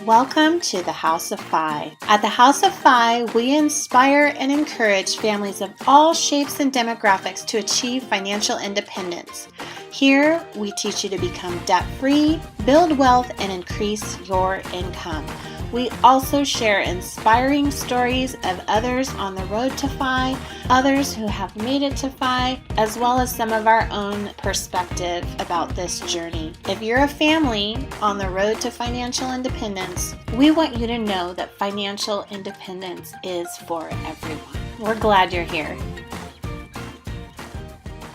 Welcome to the House of Fi. At the House of Fi, we inspire and encourage families of all shapes and demographics to achieve financial independence. Here, we teach you to become debt-free, build wealth, and increase your income. We also share inspiring stories of others on the road to Fi, others who have made it to Fi, as well as some of our own perspective about this journey. If you're a family on the road to financial independence, we want you to know that financial independence is for everyone. We're glad you're here.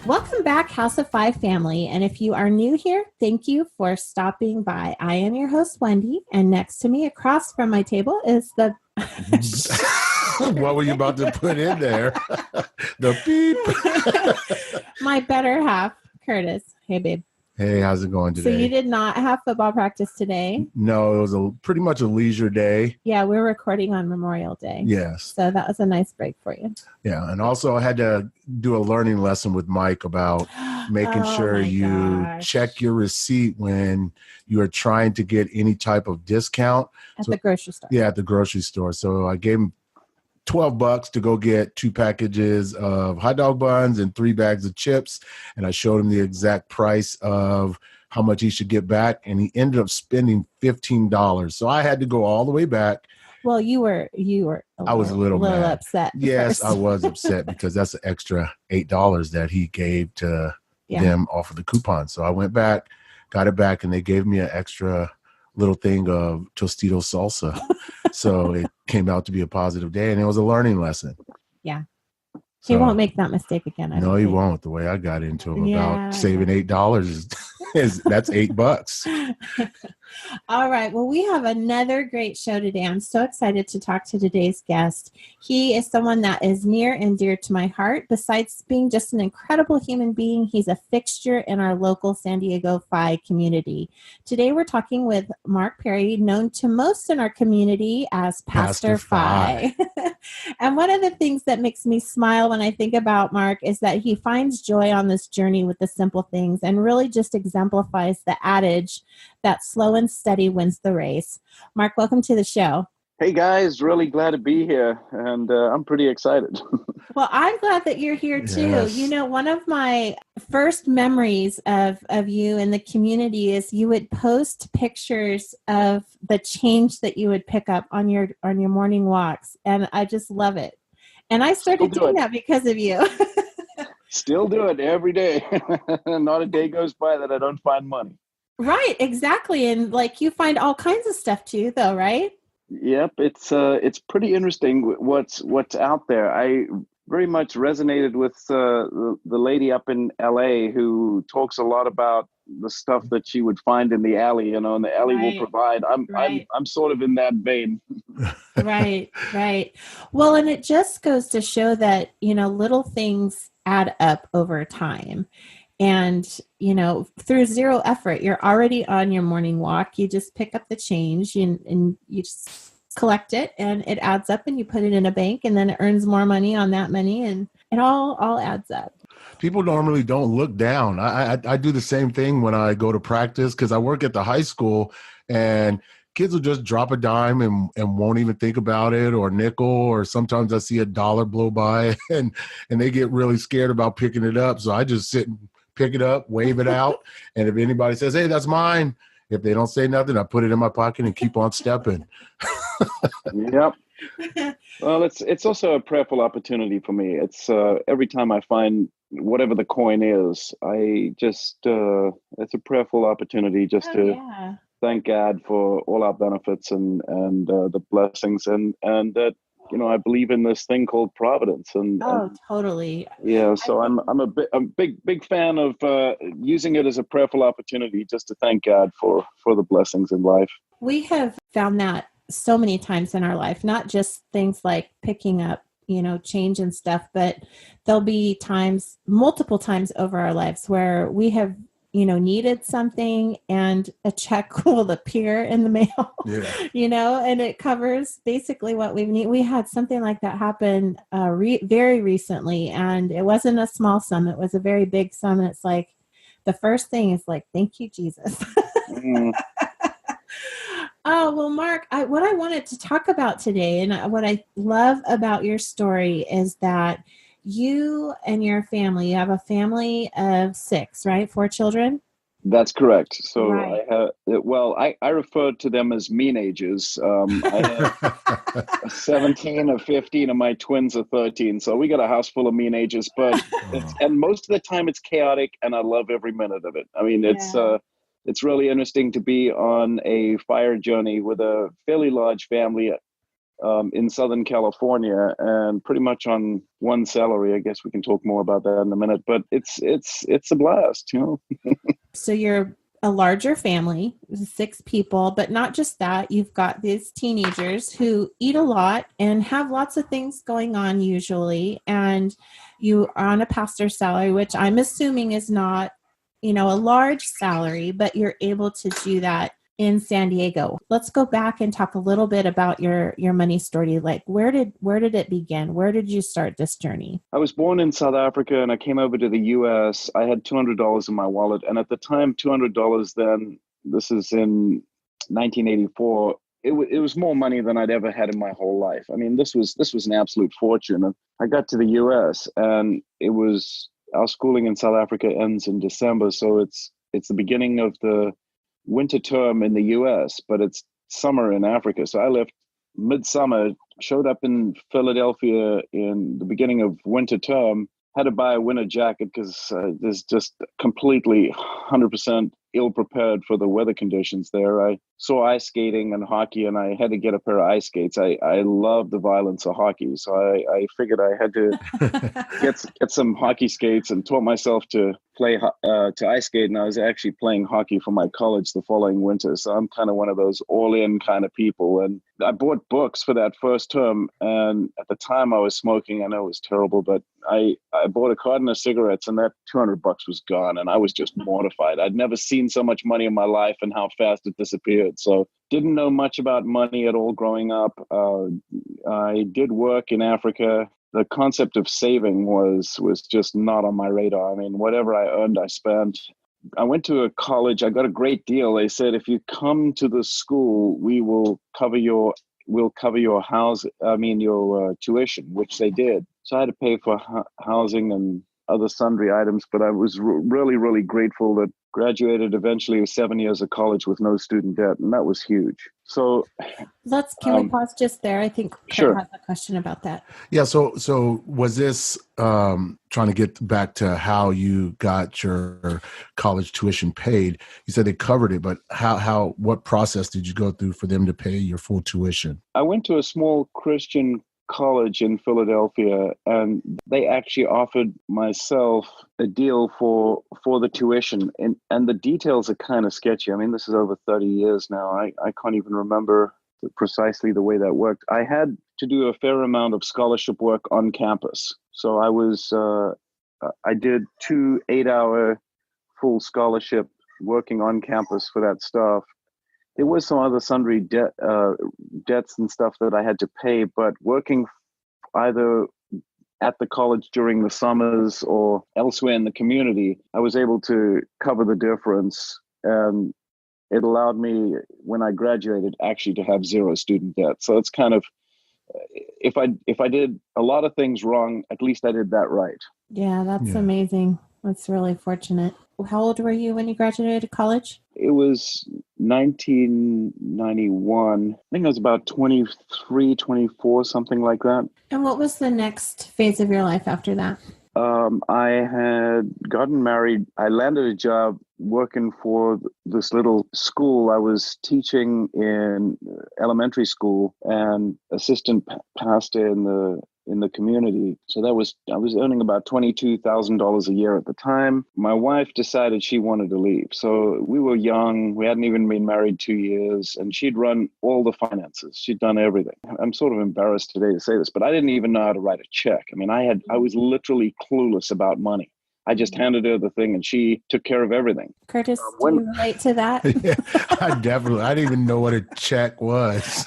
Welcome back, House of Fi family. And if you are new here, thank you for stopping by. I am your host, Wendy, and next to me across from my table is the... What were you about to put in there? The beep. My better half, Curtis. Hey, babe. Hey, how's it going today? So you did not have football practice today? No, it was pretty much a leisure day. Yeah, we're recording on Memorial Day. Yes. So that was a nice break for you. Yeah, and also I had to do a learning lesson with Mike about making sure you check your receipt when you are trying to get any type of discount. At the grocery store. Yeah, at the grocery store. So I gave him $12 to go get 2 packages of hot dog buns and 3 bags of chips. And I showed him the exact price of how much he should get back. And he ended up spending $15. So I had to go all the way back. Well, you were. I was a little mad. Upset. Yes, I was upset because that's an extra $8 that he gave to them off of the coupon. So I went back, got it back, and they gave me an extra little thing of Tostito salsa. So it came out to be a positive day, and it was a learning lesson. Yeah. He won't make that mistake again. No, he won't. The way I got into him about saving $8 is that's $8. All right. Well, we have another great show today. I'm so excited to talk to today's guest. He is someone that is near and dear to my heart. Besides being just an incredible human being, he's a fixture in our local San Diego Phi community. Today, we're talking with Mark Perry, known to most in our community as Pastor Phi. And one of the things that makes me smile when I think about Mark is that he finds joy on this journey with the simple things and really just exemplifies the adage that slow and steady wins the race. Mark, welcome to the show. Hey guys, really glad to be here, and I'm pretty excited. Well, I'm glad that you're here too. Yes. You know, one of my first memories of you in the community is you would post pictures of the change that you would pick up on your morning walks, and I just love it. And I started doing that because of you. Still do it every day. Not a day goes by that I don't find money. Right, exactly. And like you find all kinds of stuff too, though, right? Yep, it's pretty interesting what's out there. I very much resonated with the lady up in LA who talks a lot about the stuff that she would find in the alley, and the alley will provide. I'm sort of in that vein. Right. Well, and it just goes to show that, little things add up over time. And, through zero effort, you're already on your morning walk. You just pick up the change and you just collect it, and it adds up, and you put it in a bank, and then it earns more money on that money, and it all adds up. People normally don't look down. I do the same thing when I go to practice because I work at the high school, and kids will just drop a dime and won't even think about it, or nickel, or sometimes I see $1 blow by and they get really scared about picking it up. So I just sit and pick it up, wave it out. And if anybody says, hey, that's mine, if they don't say nothing, I put it in my pocket and keep on stepping. Yep. Well, it's also a prayerful opportunity for me. It's every time I find whatever the coin is, I just it's a prayerful opportunity just to thank God for all our benefits and the blessings and that I believe in this thing called providence and totally. Yeah, so I'm a big fan of using it as a prayerful opportunity just to thank God for the blessings in life. We have found that so many times in our life, not just things like picking up, change and stuff, but there'll be times, multiple times over our lives where we have, needed something and a check will appear in the mail, and it covers basically what we need. We had something like that happen very recently, and it wasn't a small sum. It was a very big sum. And it's like, the first thing is like, thank you, Jesus. Mm. Oh, well, Mark, what I wanted to talk about today, and what I love about your story is that you and your family, you have a family of 6, right? 4 children? That's correct. So Right. I have, well, I refer to them as meenagers. I have a 17, a 15, and my twins are 13. So we got a house full of meenagers, but and most of the time it's chaotic, and I love every minute of it. I mean, Yeah. it's really interesting to be on a fire journey with a fairly large family in Southern California, and pretty much on one salary. I guess we can talk more about that in a minute, but it's a blast, you know. So you're a larger family, 6 people, but not just that. You've got these teenagers who eat a lot and have lots of things going on usually. And you are on a pastor's salary, which I'm assuming is not, a large salary, but you're able to do that in San Diego. Let's go back and talk a little bit about your money story. Like, where did it begin? Where did you start this journey? I was born in South Africa, and I came over to the US. I had $200 in my wallet, and at the time, $200 then, this is in 1984, it was more money than I'd ever had in my whole life. I mean, this was an absolute fortune. And I got to the US, and our schooling in South Africa ends in December, so it's the beginning of the winter term in the US, but it's summer in Africa. So I left midsummer, showed up in Philadelphia in the beginning of winter term, had to buy a winter jacket because there's just completely 100% ill prepared for the weather conditions there. I saw ice skating and hockey, and I had to get a pair of ice skates. I love the violence of hockey, so I figured I had to get some hockey skates, and taught myself to play to ice skate. And I was actually playing hockey for my college the following winter. So I'm kind of one of those all-in kind of people. And I bought books for that first term, and at the time I was smoking. I know it was terrible, but I bought a carton of cigarettes, and that $200 was gone, and I was just mortified. I'd never seen so much money in my life and how fast it disappeared. So didn't know much about money at all growing up. I did work in Africa. The concept of saving was just not on my radar. I mean, whatever I earned, I spent. I went to a college. I got a great deal. They said, if you come to the school, we'll cover your your tuition, which they did. So I had to pay for housing and other sundry items, but I was really, really grateful that graduated eventually with 7 years of college with no student debt, and that was huge. So can we pause just there? I think Kurt sure. has a question about that. Yeah. So was this trying to get back to how you got your college tuition paid? You said they covered it, but what process did you go through for them to pay your full tuition? I went to a small Christian college in Philadelphia, and they actually offered myself a deal for the tuition, and the details are kind of sketchy. I mean, this is over 30 years now. I can't even remember precisely the way that worked. I had to do a fair amount of scholarship work on campus. So I did 2 8-hour full scholarship working on campus for that stuff. There was some other sundry debts and stuff that I had to pay, but working either at the college during the summers or elsewhere in the community, I was able to cover the difference. And it allowed me, when I graduated, actually to have 0 student debt. So it's kind of, if I did a lot of things wrong, at least I did that right. Yeah, that's amazing. That's really fortunate. How old were you when you graduated college? It was 1991. I think I was about 23, 24, something like that. And what was the next phase of your life after that? I had gotten married. I landed a job working for this little school. I was teaching in elementary school and assistant pastor in the community. So I was earning about $22,000 a year at the time. My wife decided she wanted to leave. So we were young. We hadn't even been married 2 years, and she'd run all the finances. She'd done everything. I'm sort of embarrassed today to say this, but I didn't even know how to write a check. I mean, I was literally clueless about money. I just handed her the thing, and she took care of everything. Curtis, do you relate to that? Yeah, I didn't even know what a check was.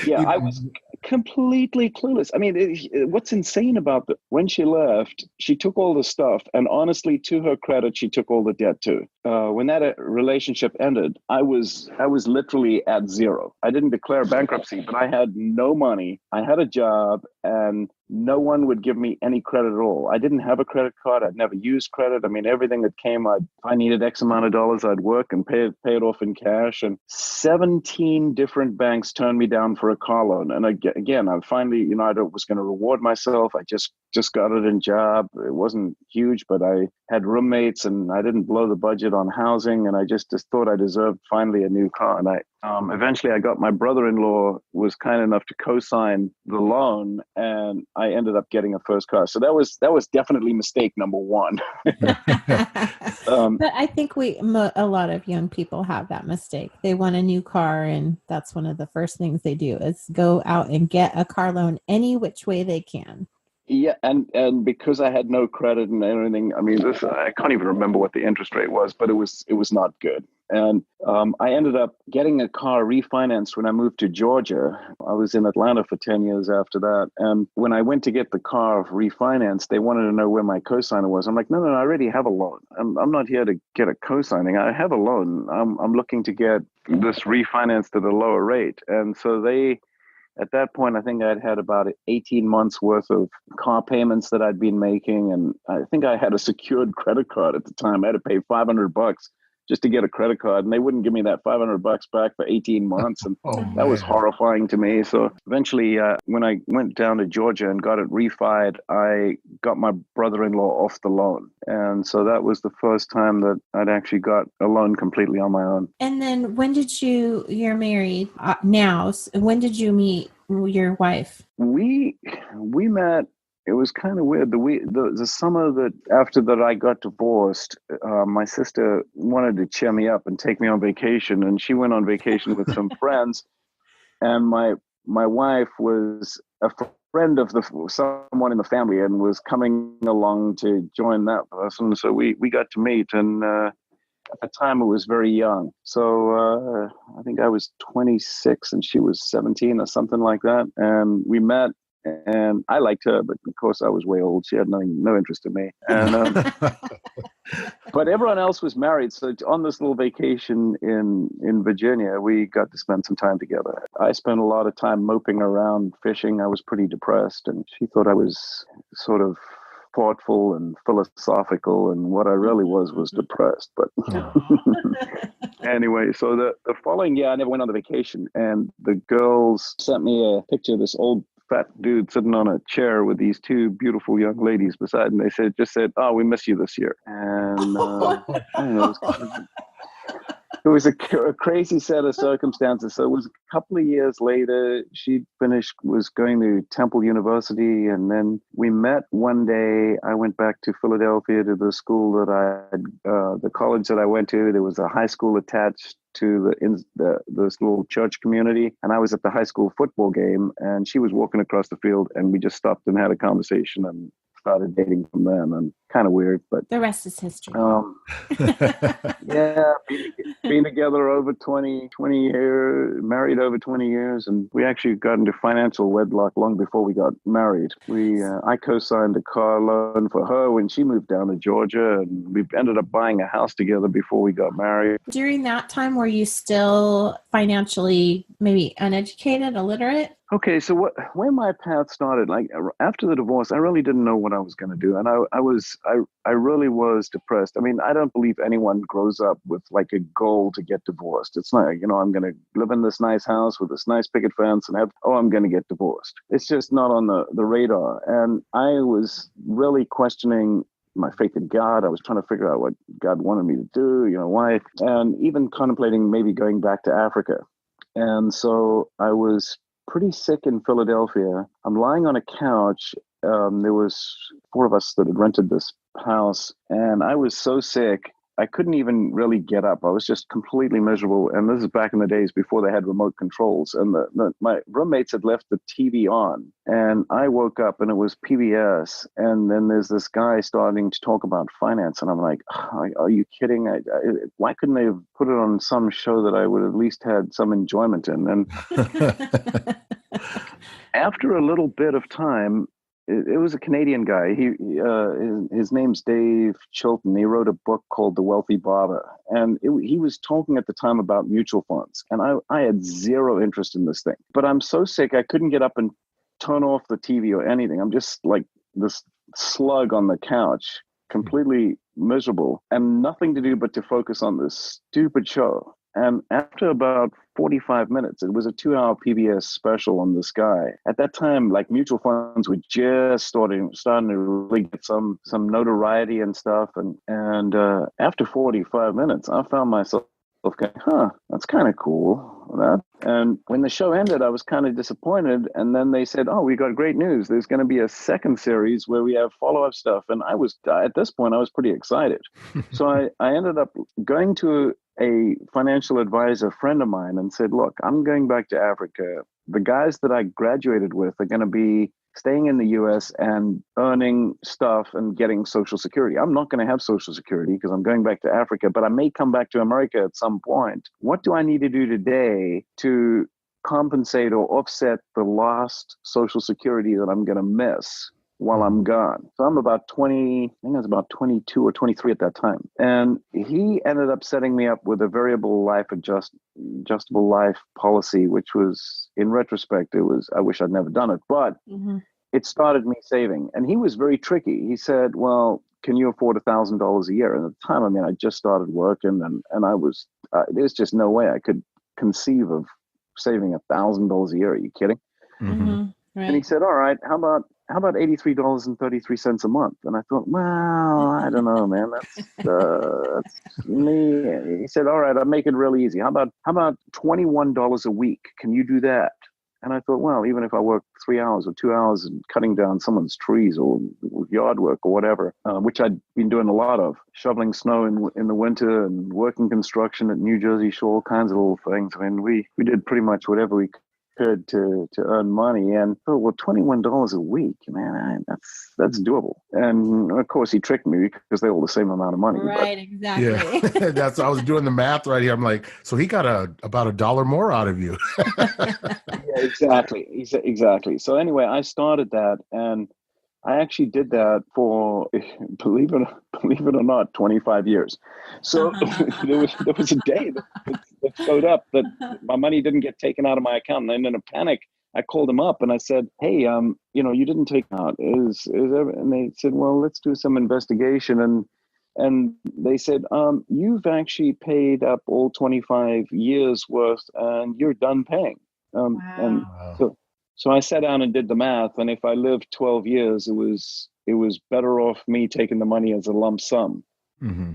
Yeah, I was completely clueless. I mean, what's insane about when she left, she took all the stuff, and honestly, to her credit, she took all the debt too. When that relationship ended, I was literally at zero. I didn't declare bankruptcy, but I had no money. I had a job, and no one would give me any credit at all. I didn't have a credit card. I'd never used credit. I mean, everything that came, if I needed X amount of dollars, I'd work and pay it off in cash. And 17 different banks turned me down for a car loan. And again, I finally, I was going to reward myself. I just got it in job. It wasn't huge, but I had roommates and I didn't blow the budget on housing. And I just thought I deserved finally a new car. And eventually I got my brother-in-law was kind enough to co-sign the loan, and I ended up getting a first car. So that was definitely mistake number one. But I think a lot of young people have that mistake. They want a new car, and that's one of the first things they do is go out and get a car loan any which way they can. Yeah, and because I had no credit and everything, I mean, I can't even remember what the interest rate was, but it was not good. And I ended up getting a car refinanced when I moved to Georgia. I was in Atlanta for 10 years after that. And when I went to get the car refinanced, they wanted to know where my cosigner was. I'm like, no, I already have a loan. I'm not here to get a cosigning. I have a loan. I'm looking to get this refinanced at a lower rate. And so at that point, I think I'd had about 18 months worth of car payments that I'd been making. And I think I had a secured credit card at the time. I had to pay $500 just to get a credit card, and they wouldn't give me that $500 back for 18 months. And that was horrifying to me. So eventually, when I went down to Georgia and got it refied, I got my brother-in-law off the loan. And so that was the first time that I'd actually got a loan completely on my own. And then you're married now. So when did you meet your wife? We met. It was kind of weird. The summer that after that I got divorced, my sister wanted to cheer me up and take me on vacation, and she went on vacation with some friends. And my wife was a friend of someone in the family and was coming along to join that person. So we got to meet, and at the time I was very young. So I think I was 26 and she was 17 or something like that. And we met. And I liked her, but of course I was way old. She had no interest in me. And but everyone else was married. So on this little vacation in Virginia, we got to spend some time together. I spent a lot of time moping around fishing. I was pretty depressed, and she thought I was sort of thoughtful and philosophical, and what I really was depressed. But anyway, so the following year I never went on the vacation, and the girls sent me a picture of this old fat dude sitting on a chair with these two beautiful young ladies beside him. They just said, "Oh, we miss you this year." And I don't know, it was a crazy set of circumstances. So it was a couple of years later, she was going to Temple University, and then we met one day. I went back to Philadelphia to the school the college that I went to. There was a high school attached to this little church community, and I was at the high school football game, and she was walking across the field, and we just stopped and had a conversation and started dating from then. And kind of weird, but the rest is history. Yeah, being together over 20 years, married over 20 years, and we actually got into financial wedlock long before we got married. I co-signed a car loan for her when she moved down to Georgia, and we ended up buying a house together before we got married. During that time, were you still financially maybe uneducated, illiterate? Okay, so where my path started, like after the divorce, I really didn't know what I was going to do, and I really was depressed. I mean, I don't believe anyone grows up with like a goal to get divorced. It's not, I'm going to live in this nice house with this nice picket fence and I'm going to get divorced. It's just not on the radar. And I was really questioning my faith in God. I was trying to figure out what God wanted me to do, why, and even contemplating maybe going back to Africa. And so I was pretty sick in Philadelphia. I'm lying on a couch. There was 4 of us that had rented this house, and I was so sick I couldn't even really get up. I was just completely miserable. And this is back in the days before they had remote controls. And my roommates had left the TV on. And I woke up and it was PBS. And then there's this guy starting to talk about finance. And I'm like, are you kidding? Why couldn't they have put it on some show that I would at least had some enjoyment in? And After a little bit of time, it was a Canadian guy. His name's Dave Chilton. He wrote a book called The Wealthy Barber, and he was talking at the time about mutual funds. And I had zero interest in this thing, but I'm so sick I couldn't get up and turn off the TV or anything. I'm just like this slug on the couch, completely miserable, and nothing to do but to focus on this stupid show. And after about 45 minutes, it was a 2-hour PBS special on this guy. At that time, like mutual funds were just starting to really get some notoriety and stuff. And after 45 minutes, I found myself going, that's kind of cool. And when the show ended, I was kind of disappointed. And then they said, we got great news. There's going to be a second series where we have follow-up stuff. And at this point, I was pretty excited. So I ended up going to a financial advisor friend of mine and said, look, I'm going back to Africa. The guys that I graduated with are going to be staying in the US and earning stuff and getting Social Security. I'm not going to have Social Security because I'm going back to Africa, but I may come back to America at some point. What do I need to do today to compensate or offset the lost Social Security that I'm going to miss while I'm gone? So I'm about 20, I think I was about 22 or 23 at that time. And he ended up setting me up with a variable life adjustable life policy, which was, in retrospect, I wish I'd never done it, but it started me saving. And he was very tricky. He said, well, can you afford $1,000 a year? And at the time, I mean, I just started working and I was, there's just no way I could conceive of saving $1,000 a year. Are you kidding? Right. And he said, all right, how about $83.33 a month? And I thought, well, I don't know, man. That's me. He said, all right, I'll make it really easy. How about $21 a week? Can you do that? And I thought, well, even if I work 3 hours or 2 hours and cutting down someone's trees or yard work or whatever, which I'd been doing a lot of, shoveling snow in the winter and working construction at New Jersey Shore, all kinds of little things. I mean, we did pretty much whatever we could to earn money. And I thought, well, $21 a week, man, that's doable. And of course, he tricked me because they're all the same amount of money. Right, exactly. Yeah, I was doing the math right here. I'm like, so he got about $1 more out of you. Yeah, exactly. So anyway, I started that, and I actually did that for, believe it or not, 25 years. So there was a day that showed up that my money didn't get taken out of my account, and in a panic, I called him up and I said, "Hey, you didn't take it out. Is there?" And they said, "Well, let's do some investigation." And they said, "You've actually paid up all 25 years worth, and you're done paying." And so I sat down and did the math, and if I lived 12 years, it was better off me taking the money as a lump sum,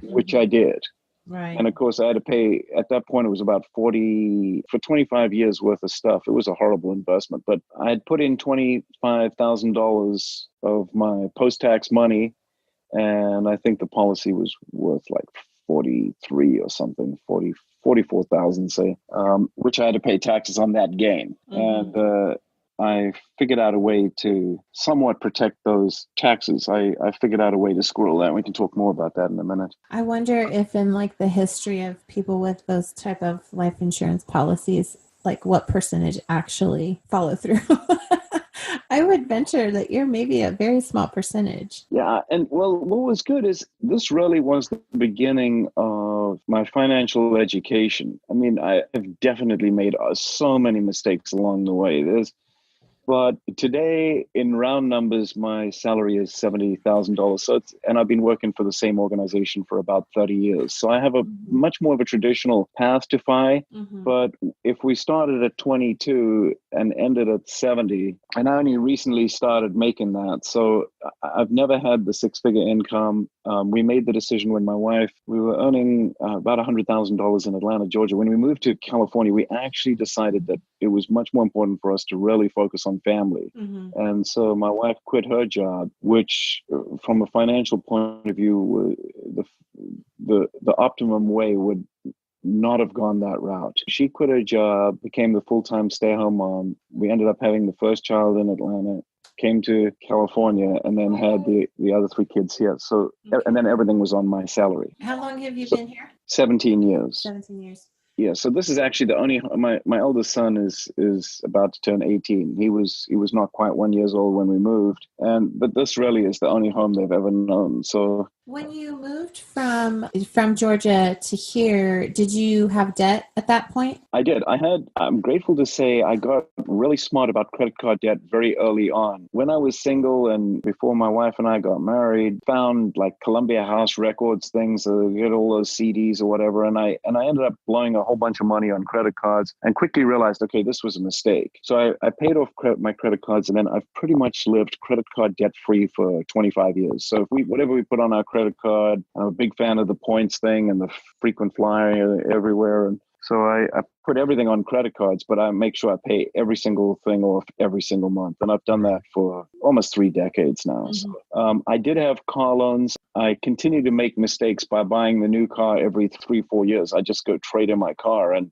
which I did. Right. And of course, I had to pay, at that point, it was about 40, for 25 years worth of stuff. It was a horrible investment, but I had put in $25,000 of my post-tax money, and I think the policy was worth like 43 or something, 44,000, say, which I had to pay taxes on that gain. And I figured out a way to somewhat protect those taxes. I figured out a way to squirrel that. We can talk more about that in a minute. I wonder if in like the history of people with those type of life insurance policies, like what percentage actually follow through. I would venture that you're maybe a very small percentage. Yeah. And well, what was good is this really was the beginning of my financial education. I mean, I have definitely made so many mistakes along the way. But today, in round numbers, my salary is $70,000. So and I've been working for the same organization for about 30 years. So I have a much more of a traditional path to FI. But if we started at 22 and ended at 70, and I only recently started making that. So I've never had the six-figure income. We made the decision when my wife, we were earning about $100,000 in Atlanta, Georgia. When we moved to California, we actually decided that it was much more important for us to really focus on family. And so my wife quit her job, which from a financial point of view, the optimum way would not have gone that route. She quit her job, became the full-time stay-at-home mom. We ended up having the first child in Atlanta, came to California, and then had the other three kids here. So, and then everything was on my salary. How long have you been here? 17 years. 17 years. Yeah, so this is actually the only my eldest son is about to turn 18. He was not quite 1 year old when we moved, but this really is the only home they've ever known. So When you moved from Georgia to here, did you have debt at that point? I did. I'm grateful to say I got really smart about credit card debt very early on. When I was single and before my wife and I got married, found like Columbia House Records things, get all those CDs or whatever. And I ended up blowing a whole bunch of money on credit cards and quickly realized, okay, this was a mistake. So I paid off my credit cards, and then I've pretty much lived credit card debt free for 25 years. So whatever we put on our credit card, I'm a big fan of the points thing and the frequent flyer everywhere. And so I put everything on credit cards, but I make sure I pay every single thing off every single month. And I've done that for almost 3 decades now. Mm-hmm. So, I did have car loans. I continue to make mistakes by buying the new car every 3-4 years. I just go trade in my car and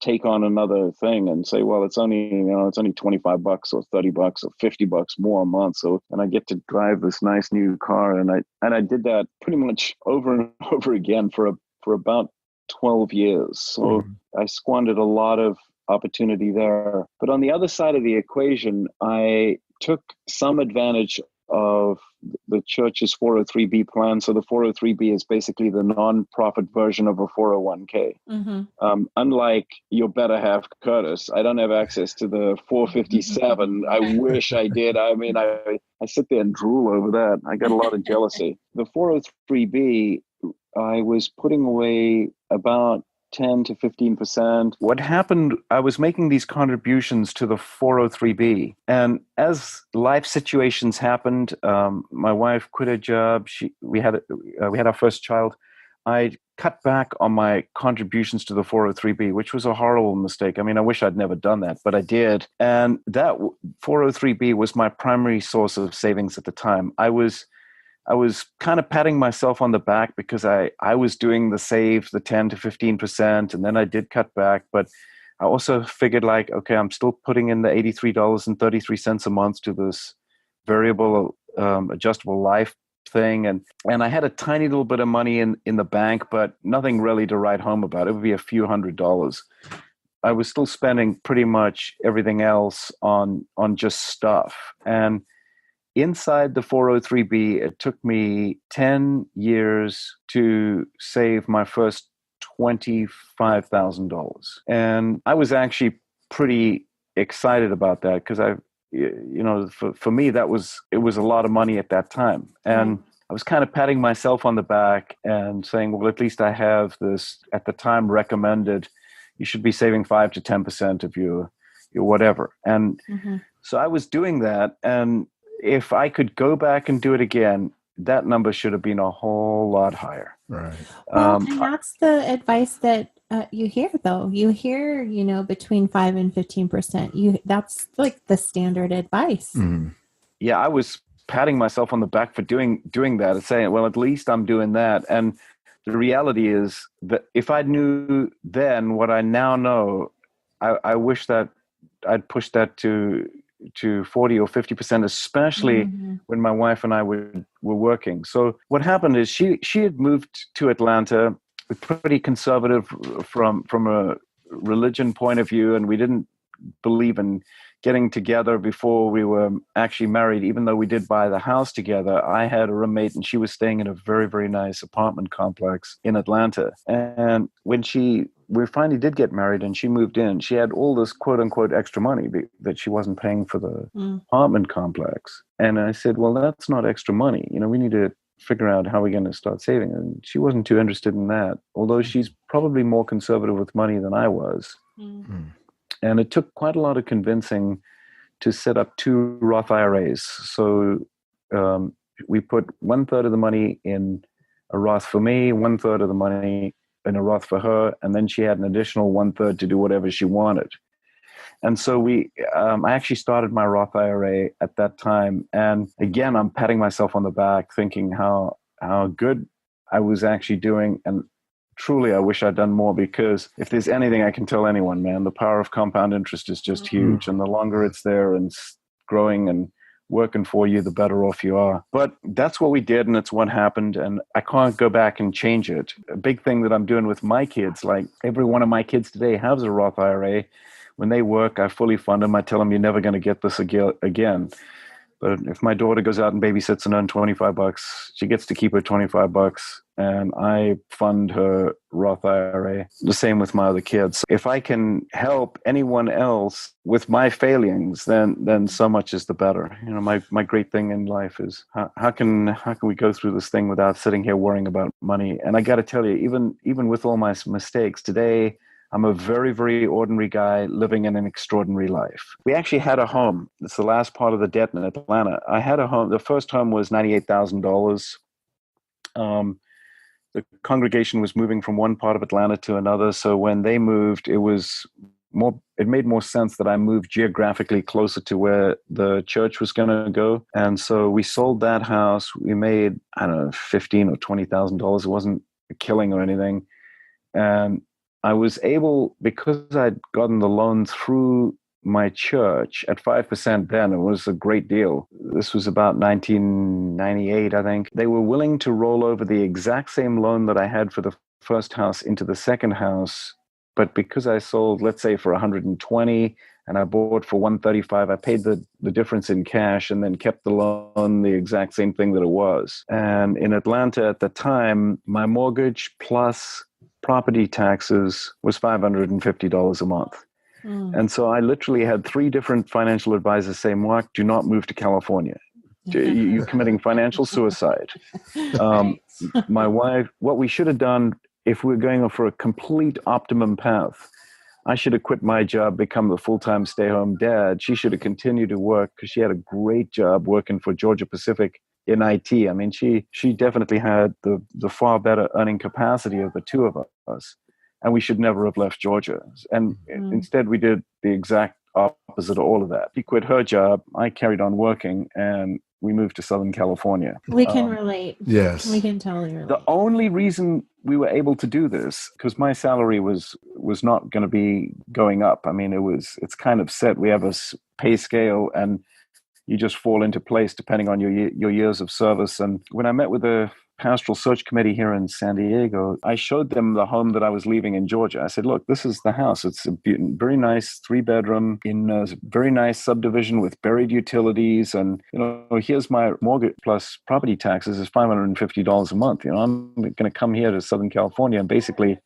take on another thing and say, well, it's only $25 or $30 or $50 more a month. So, and I get to drive this nice new car. And I did that pretty much over and over again for about 12 years. So I squandered a lot of opportunity there. But on the other side of the equation, I took some advantage of the church's 403B plan. So the 403B is basically the non-profit version of a 401k. Unlike your better half, Curtis, I don't have access to the 457. I wish I did. I mean, I sit there and drool over that. I got a lot of jealousy. The 403B, I was putting away about 10 to 15%. What happened, I was making these contributions to the 403B. And as life situations happened, my wife quit her job. We had our first child. I cut back on my contributions to the 403B, which was a horrible mistake. I mean, I wish I'd never done that, but I did. And that 403B was my primary source of savings at the time. I was kind of patting myself on the back because I was doing the 10 to 15%, and then I did cut back. But I also figured like, okay, I'm still putting in the $83.33 a month to this variable adjustable life thing. And I had a tiny little bit of money in the bank, but nothing really to write home about. It would be a few $100s. I was still spending pretty much everything else on just stuff. And inside the 403B, it took me 10 years to save my first $25,000. And I was actually pretty excited about that because for me, it was a lot of money at that time. And I was kind of patting myself on the back and saying, well, at least I have this, at the time, recommended, you should be saving 5 to 10% of your whatever. And so I was doing that. And if I could go back and do it again, that number should have been a whole lot higher. Right. Well, and that's the advice that you hear, though. You hear, between 5 and 15%. That's like the standard advice. Mm-hmm. Yeah, I was patting myself on the back for doing that and saying, well, at least I'm doing that. And the reality is that if I knew then what I now know, I wish that I'd pushed that to 40 or 50%, especially when my wife and I were working. So what happened is she had moved to Atlanta, pretty conservative from a religion point of view, and we didn't believe in getting together before we were actually married, even though we did buy the house together. I had a roommate and she was staying in a very, very nice apartment complex in Atlanta. And when we finally did get married and she moved in, she had all this quote unquote extra money that she wasn't paying for the apartment complex. And I said, well, that's not extra money. We need to figure out how we're going to start saving. And she wasn't too interested in that, although she's probably more conservative with money than I was. And it took quite a lot of convincing to set up 2 Roth IRAs. So we put 1/3 of the money in a Roth for me, 1/3 of the money in a Roth for her, and then she had an additional 1/3 to do whatever she wanted. And so I actually started my Roth IRA at that time. And again, I'm patting myself on the back, thinking how good I was actually doing. And truly, I wish I'd done more, because if there's anything I can tell anyone, man, the power of compound interest is just huge. And the longer it's there and growing and working for you, the better off you are. But that's what we did, and it's what happened, and I can't go back and change it. A big thing that I'm doing with my kids, like every one of my kids today has a Roth IRA. When they work, I fully fund them. I tell them, you're never going to get this again. But if my daughter goes out and babysits and earns $25, she gets to keep her $25, and I fund her Roth IRA. The same with my other kids. If I can help anyone else with my failings, then so much is the better. You know, my great thing in life is how can we go through this thing without sitting here worrying about money? And I got to tell you, even with all my mistakes today, I'm a very, very ordinary guy living in an extraordinary life. We actually had a home. It's the last part of the debt in Atlanta. I had a home. The first home was $98,000. The congregation was moving from one part of Atlanta to another. So when they moved, it made more sense that I moved geographically closer to where the church was going to go. And so we sold that house. We made, I don't know, $15,000 or $20,000. It wasn't a killing or anything. And I was able, because I'd gotten the loan through my church at 5% then, it was a great deal. This was about 1998, I think. They were willing to roll over the exact same loan that I had for the first house into the second house. But because I sold, let's say, for 120 and I bought for 135, I paid the difference in cash and then kept the loan the exact same thing that it was. And in Atlanta at the time, my mortgage plus property taxes was $550 a month. And so I literally had 3 different financial advisors say, Mark, do not move to California. You're committing financial suicide. My wife, what we should have done if we were going for a complete optimum path, I should have quit my job, become the full-time stay-home dad. She should have continued to work because she had a great job working for Georgia Pacific in IT. I mean, she definitely had the far better earning capacity of the two of us. And we should never have left Georgia. And instead, we did the exact opposite of all of that. She quit her job. I carried on working, and we moved to Southern California. We can relate. Yes. We can totally relate. The only reason we were able to do this, because my salary was not going to be going up. I mean, it's kind of set. We have a pay scale, and you just fall into place depending on your years of service. And when I met with the pastoral search committee here in San Diego, I showed them the home that I was leaving in Georgia. I said, look, this is the house. It's a very nice 3-bedroom in a very nice subdivision with buried utilities. And, here's my mortgage plus property taxes is $550 a month. I'm going to come here to Southern California and basically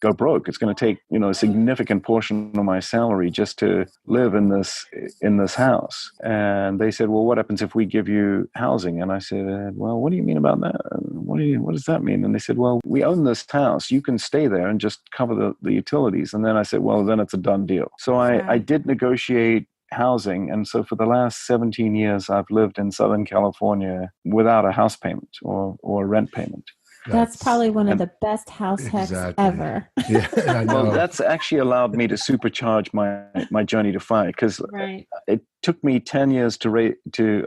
go broke. It's going to take, a significant portion of my salary just to live in this house. And they said, well, what happens if we give you housing? And I said, well, what do you mean about that? What does that mean? And they said, well, we own this house. You can stay there and just cover the utilities. And then I said, well, then it's a done deal. So I did negotiate housing. And so for the last 17 years, I've lived in Southern California without a house payment or a rent payment. That's probably one of the best house hacks ever. Yeah, I know. Well, that's actually allowed me to supercharge my journey to FI, because it took me 10 years to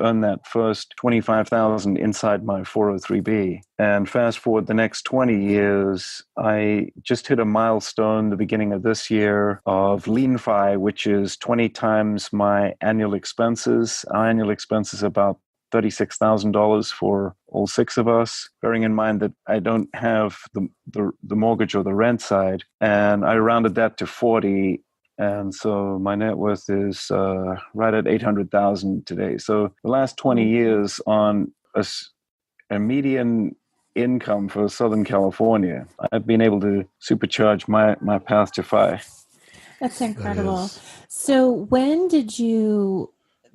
earn that first $25,000 inside my 403B. And fast forward the next 20 years, I just hit a milestone the beginning of this year of lean FI, which is 20 times my annual expenses. Our annual expenses about $36,000 for all 6 of us, bearing in mind that I don't have the mortgage or the rent side. And I rounded that to 40. And so my net worth is right at 800,000 today. So the last 20 years on a median income for Southern California, I've been able to supercharge my path to FI. That's incredible. So when did you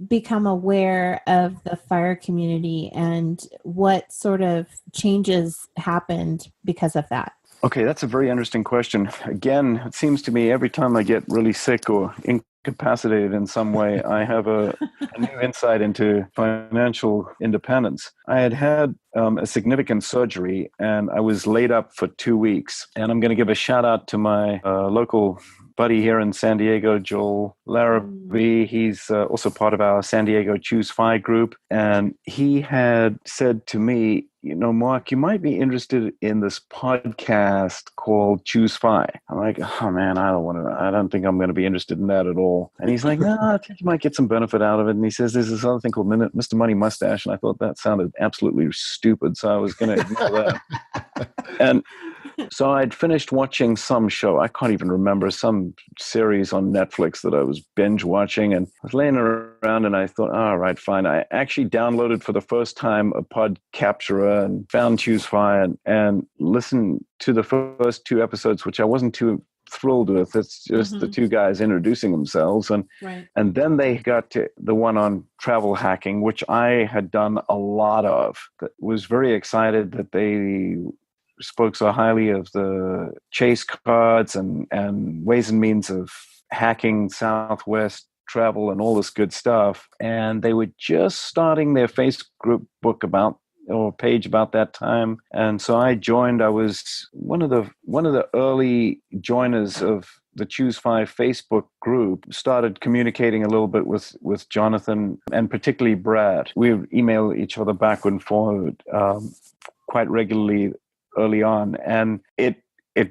become aware of the fire community, and what sort of changes happened because of that? Okay, that's a very interesting question. Again, it seems to me every time I get really sick or incapacitated in some way, I have a new insight into financial independence. I had a significant surgery, and I was laid up for 2 weeks. And I'm going to give a shout out to my local buddy here in San Diego, Joel Larrabee. He's also part of our San Diego Choose FI group. And he had said to me, Mark, you might be interested in this podcast called Choose FI. I'm like, oh man, I don't think I'm going to be interested in that at all. all. And he's like, no, I think you might get some benefit out of it. And he says, there's this other thing called Mr. Money Mustache. And I thought that sounded absolutely stupid. So I was going to ignore that. And so I'd finished watching some show. I can't even remember, some series on Netflix that I was binge watching, and I was laying around and I thought, all right, fine. I actually downloaded for the first time a pod capturer and found ChooseFi and listened to the first 2 episodes, which I wasn't too thrilled with. It's just the 2 guys introducing themselves. And then they got to the one on travel hacking, which I had done a lot of. Was very excited that they spoke so highly of the Chase cards and ways and means of hacking Southwest travel and all this good stuff. And they were just starting their Facebook page about that time. And so I joined. I was one of the early joiners of the ChooseFi Facebook group. Started communicating a little bit with Jonathan and particularly Brad. We would email each other backward and forward quite regularly early on, and it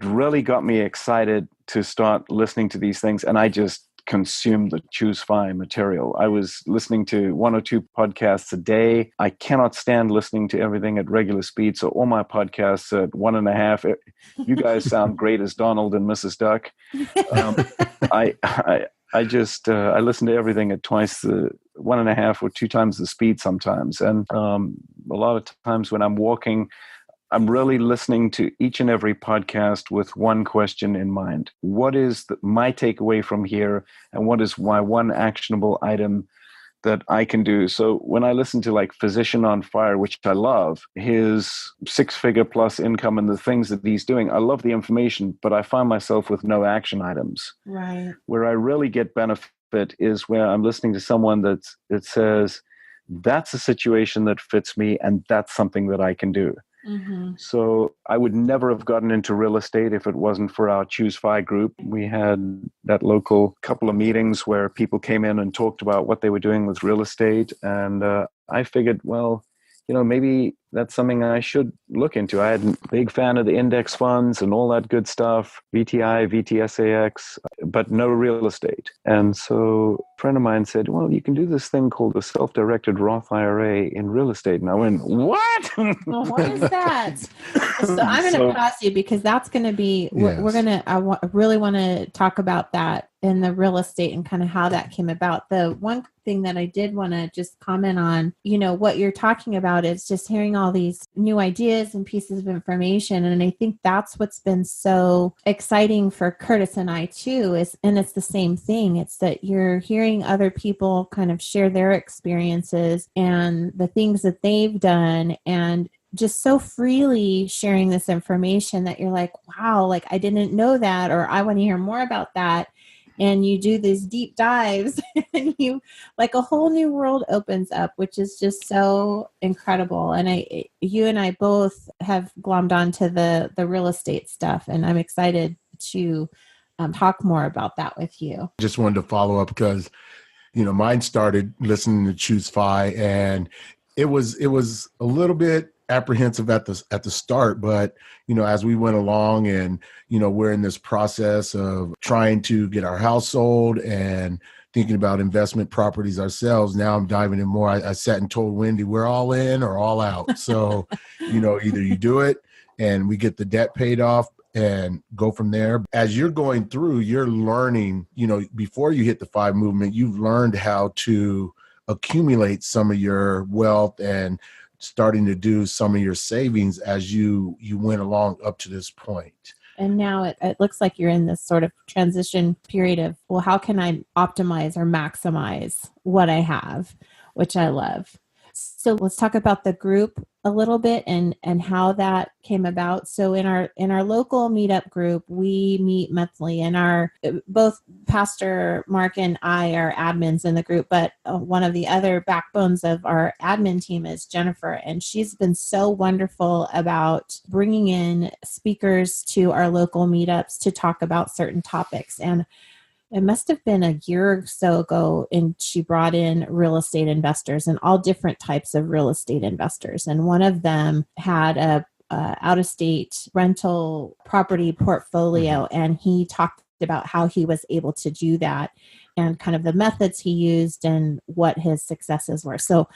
really got me excited to start listening to these things, and I just consumed the ChooseFi material. I was listening to 1 or 2 podcasts a day. I cannot stand listening to everything at regular speed, so all my podcasts at 1.5. You guys sound great as Donald and Mrs. Duck. I listen to everything at twice the 1.5 or 2 times the speed sometimes, and a lot of times when I'm walking, I'm really listening to each and every podcast with one question in mind. What is my takeaway from here, and what is my one actionable item that I can do? So when I listen to like Physician on Fire, which I love, his 6-figure plus income and the things that he's doing, I love the information, but I find myself with no action items. Right. Where I really get benefit is where I'm listening to someone that says, that's a situation that fits me, and that's something that I can do. Mm-hmm. So I would never have gotten into real estate if it wasn't for our ChooseFi group. We had that local couple of meetings where people came in and talked about what they were doing with real estate. And I figured, well, maybe that's something I should look into. I had a big fan of the index funds and all that good stuff, VTI, VTSAX, but no real estate. And so a friend of mine said, well, you can do this thing called a self-directed Roth IRA in real estate. And I went, what? Well, what is that? So I'm going to pause you, because that's going to be, we're going to, I really want to talk about that in the real estate and kind of how that came about. The one thing that I did want to just comment on, what you're talking about is just hearing all these new ideas and pieces of information. And I think that's what's been so exciting for Curtis and I too, and it's the same thing. It's that you're hearing other people kind of share their experiences and the things that they've done, and just so freely sharing this information that you're like, wow, like I didn't know that, or I want to hear more about that. And you do these deep dives and you like a whole new world opens up, which is just so incredible. And you and I both have glommed onto the real estate stuff, and I'm excited to talk more about that with you. Just wanted to follow up because, mine started listening to ChooseFi, and it was a little bit apprehensive at the start, but as we went along and we're in this process of trying to get our house sold and thinking about investment properties ourselves. Now I'm diving in more. I sat and told Wendy, we're all in or all out. So either you do it and we get the debt paid off and go from there. As you're going through, you're learning, before you hit the 5 movement, you've learned how to accumulate some of your wealth and starting to do some of your savings as you went along up to this point. And now it looks like you're in this sort of transition period of, well, how can I optimize or maximize what I have, which I love. So let's talk about the group a little bit and how that came about. So in our local meetup group, we meet monthly, and both Pastor Mark and I are admins in the group, but one of the other backbones of our admin team is Jennifer, and she's been so wonderful about bringing in speakers to our local meetups to talk about certain topics. And it must have been a year or so ago, and she brought in real estate investors and all different types of real estate investors. And one of them had a out-of-state rental property portfolio, and he talked about how he was able to do that. and kind of the methods he used and what his successes were. So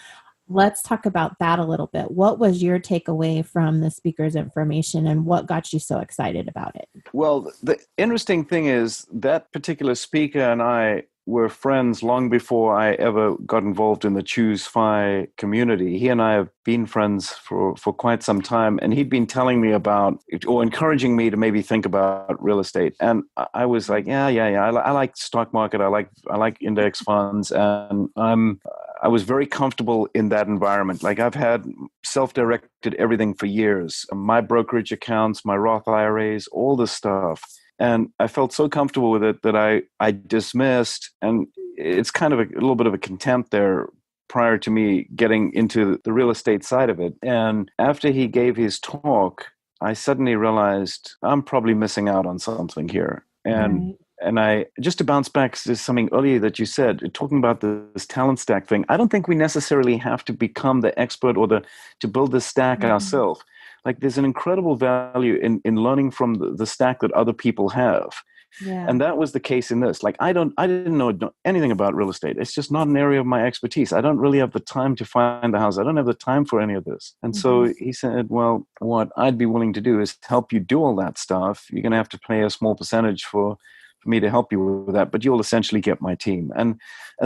let's talk about that a little bit. What was your takeaway from the speaker's information and what got you so excited about it? Well, the interesting thing is that particular speaker and I were friends long before I ever got involved in the Choose FI community. He and I have been friends for quite some time, and he'd been telling me about, or encouraging me to maybe think about real estate. And I was like, yeah. I like stock market. I like index funds, and I was very comfortable in that environment. Like, I've had self-directed everything for years. My brokerage accounts, my Roth IRAs, all this stuff. And I felt so comfortable with it that I dismissed, and it's kind of a little bit of a contempt there prior to me getting into the real estate side of it. And after he gave his talk, I suddenly realized I'm probably missing out on something here. And I, just to bounce back to something earlier that you said, talking about this talent stack thing, I don't think we necessarily have to become the expert or to build the stack ourselves. Like, there's an incredible value in learning from the stack that other people have. Yeah. And that was the case in this. Like, I didn't know anything about real estate. It's just not an area of my expertise. I don't really have the time to find the house. I don't have the time for any of this. And so he said, well, what I'd be willing to do is help you do all that stuff. You're going to have to pay a small percentage for me to help you with that, but you'll essentially get my team. And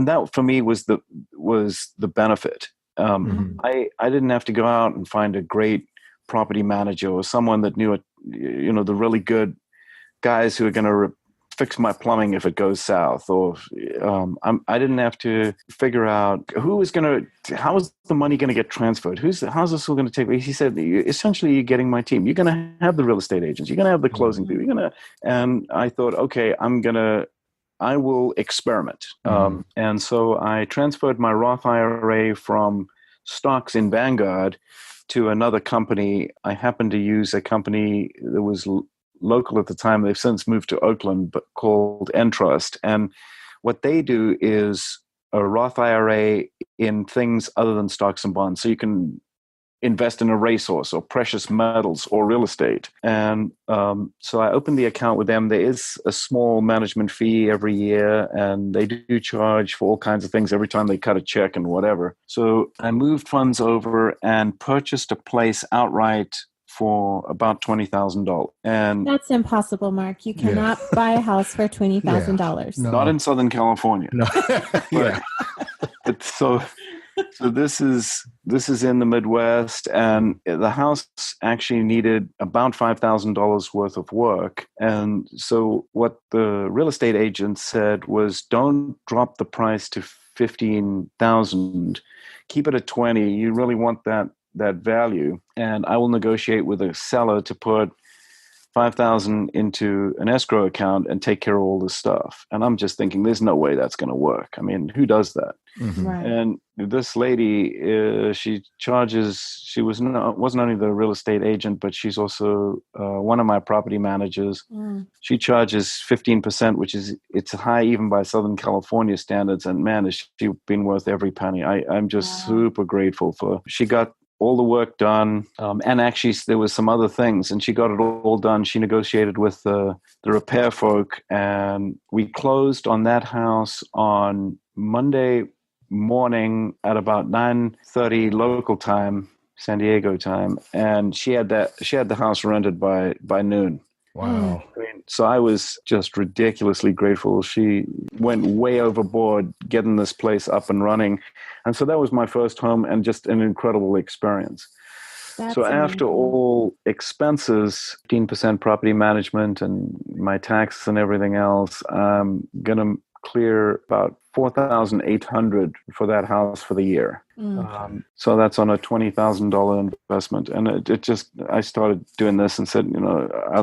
that for me was the benefit. I didn't have to go out and find a great property manager or someone that knew it, the really good guys who are going to fix my plumbing if it goes south, or I didn't have to figure out how is the money going to get transferred, how's this all going to take place. He said, essentially, you're getting my team. You're going to have the real estate agents, you're going to have the closing people, and I thought, okay, I will experiment. And so I transferred my Roth IRA from stocks in Vanguard to another company. I happened to use a company that was local at the time. They've since moved to Oakland, but called Entrust. And what they do is a Roth IRA in things other than stocks and bonds. So you can invest in a racehorse or precious metals or real estate. And so I opened the account with them. There is a small management fee every year, and they do charge for all kinds of things every time they cut a check and whatever. So I moved funds over and purchased a place outright for about $20,000. And that's impossible, Mark. You cannot buy a house for $20,000. No. Not in Southern California. No. But so this is in the Midwest, and the house actually needed about $5,000 worth of work. And so what the real estate agent said was, don't drop the price to $15,000. Keep it at $20,000. You really want that value, and I will negotiate with a seller to put $5,000 into an escrow account and take care of all this stuff. And I'm just thinking, there's no way that's going to work. I mean, who does that? Right. And this lady, she wasn't only the real estate agent, but she's also one of my property managers. She charges 15%, which it's high even by Southern California standards. And man, has she been worth every penny. I'm just super grateful for. She got all the work done, and actually there was some other things, and she got it all done. She negotiated with the repair folk, and we closed on that house on Monday morning at about 9:30 local time, San Diego time, and she had the house rented by noon. Wow. I mean, so I was just ridiculously grateful. She went way overboard getting this place up and running. And so that was my first home, and just an incredible experience. That's so after amazing. all expenses, 15% property management and my taxes and everything else, I'm going to clear about $4,800 for that house for the year. So that's on a $20,000 investment. And I started doing this and said,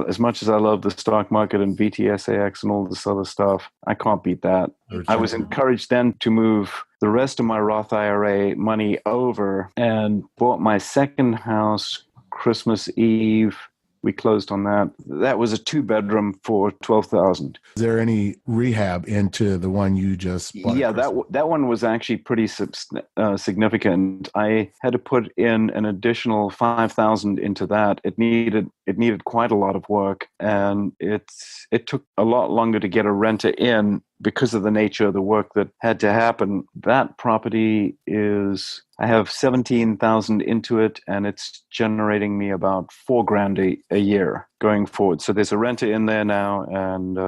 as much as I love the stock market and VTSAX and all this other stuff, I can't beat that. I was encouraged then to move the rest of my Roth IRA money over and bought my second house Christmas Eve. We closed on that. That was a 2-bedroom for $12,000. Is there any rehab into the one you just bought? Yeah, that one was actually pretty significant. I had to put in an additional $5,000 into that. It needed it needed quite a lot of work, and it took a lot longer to get a renter in because of the nature of the work that had to happen. That property I have 17,000 into it, and it's generating me about $4,000 a year going forward. So there's a renter in there now, and